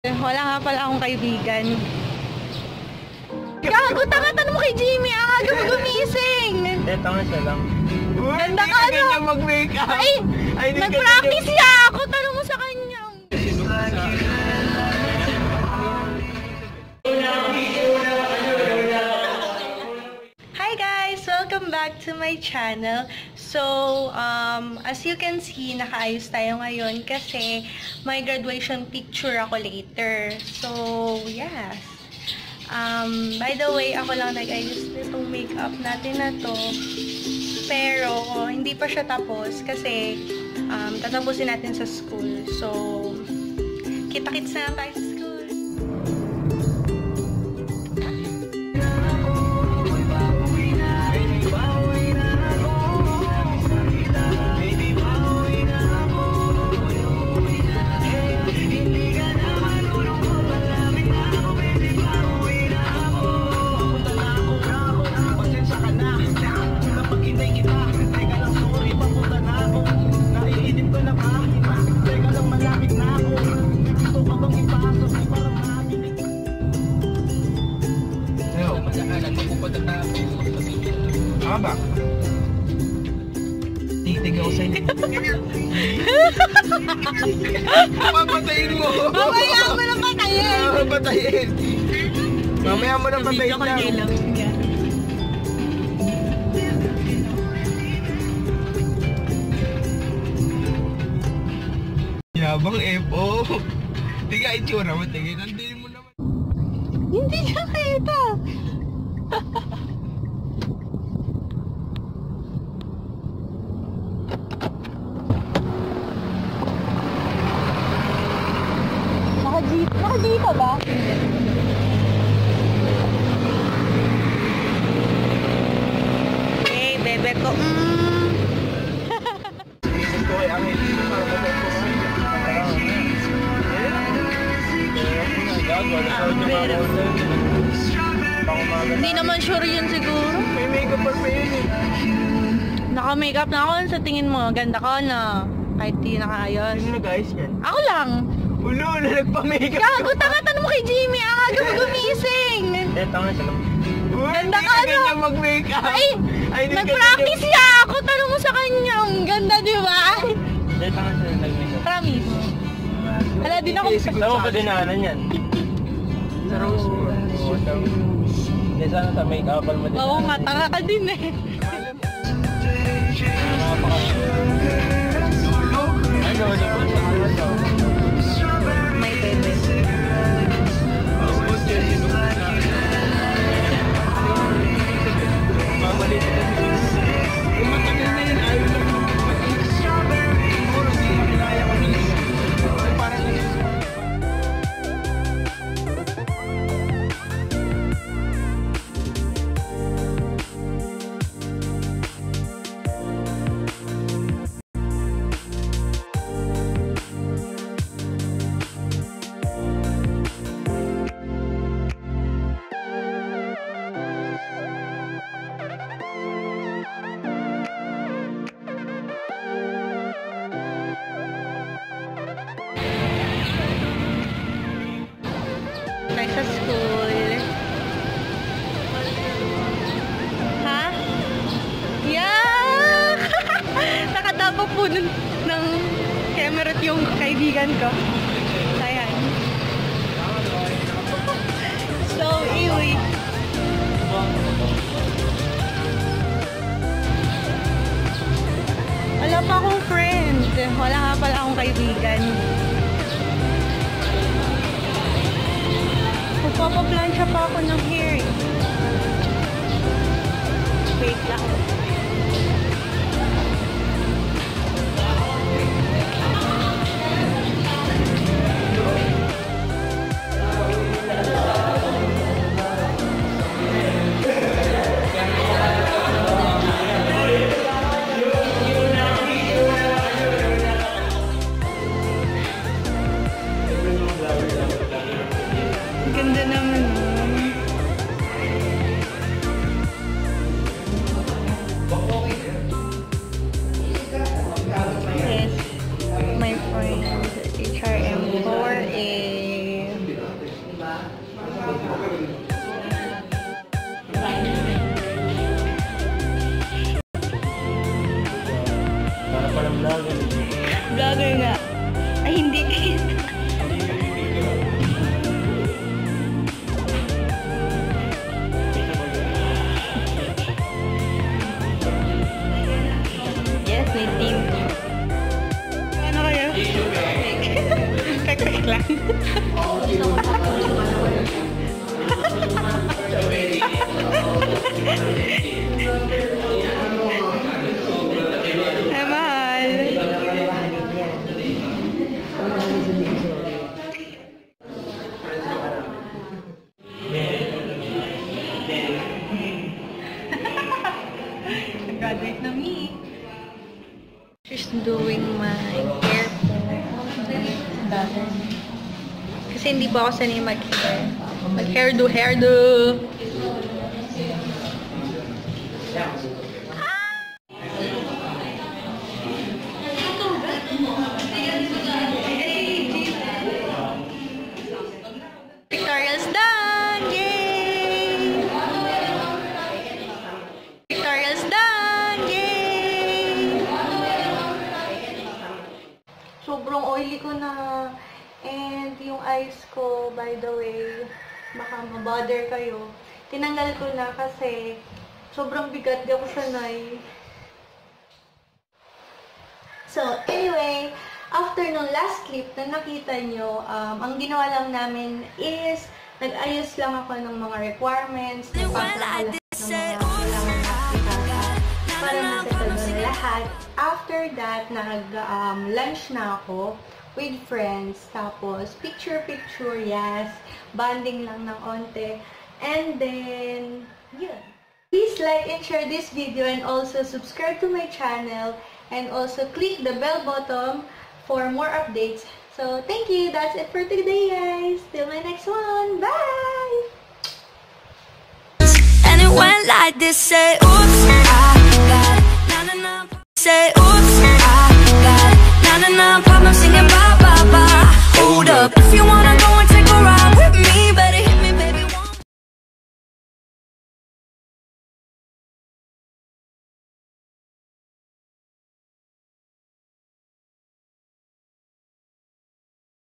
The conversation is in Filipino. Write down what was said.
Wala nga pala akong kaibigan. Gago, tanga-tanong mo kay Jimmy. Aga mo gumising. Hindi, tanga siya lang. Ganda ka, ano? Mag-makeup. Ay, nag-practice siya ako. Tanong mo sa kanya. Hi guys! Welcome back to my channel. So, as you can see, nakaayos tayo ngayon kasi may graduation picture ako later. So, yes. By the way, ako lang nag-ayos nitong makeup natin na to. Pero, hindi pa siya tapos kasi tatapusin natin sa school. So, kita-kits na tayo sa school. Ba? Titig ako sa inyo. Papatayin mo! Mamaya mo nang patayin! Patayin! Mamaya mo nang patayin lang. Yabang F.O. Tiga itsura mo, tingin. Nandinin mo naman. Hindi siya kita! Naka-dito ba? Hey, bebe ko. Isip ko kay Angel dito para matay ko ngayon. Hindi naman sure yun siguro. May makeup pa yun eh. Naka-makeup na ako. Sa tingin mo, ganda ka na. Kahit di nakaayos. Sino nag-ayos yan? Ako lang. Ulo, nagpa-makeup. Gago, tanga-tanong mo kay Jimmy. Aga mo gumising. Hindi, tanga siya lang. Ganda ka, ano? Hindi ka mag-makeup. Ay, nag-practice siya ako. Tanong mo sa kanya. Ang ganda, di ba? Hindi, tanga siya lang nag-makeup. Promise. Hala, din ako. Saan mo pa dinahanan yan? Sa Rose. Hindi, sana sa make-up mo din. Oo, matanga ka din eh. May bebe. Sa school. Ha? Yeah! Nakatapok po ng camera yung kaibigan ko. Ayan. So, iwi. Wala pa akong friend. Wala nga pala akong kaibigan. Magpapaplansya pa ako ng hair. Wait lang. Ganda naman. Yes, my friend HRM4 is Ay, mahal. Graduate na me. She's doing my hair po. Kasi hindi po ako sanay mag-hair. Mag-hairdo, hairdo. Pictorial's done! Yay! Pictorial's done! Yay! Sobrang oily ko na. And yung eyes ko, by the way, baka mabother kayo. Tinanggal ko na kasi sobrang bigat, di ako sanay. So, anyway, after nung last clip na nakita nyo, ang ginawa lang namin is nag-ayos lang ako ng mga requirements, nagpapakalat ng mga kailangan nakita para masettle na lahat. After that, nag-lunch na ako with friends, tapos picture-picture, yes, bonding lang ng onte, and then, yun. Please like and share this video and also subscribe to my channel and also click the bell button for more updates. So, thank you. That's it for today, guys. Till my next one. Bye! And it went like this, say, oops, I got it, na-na-na. Say, oops, I got it, na-na-na. Problem singing, ba-ba-ba. Hold up, if you want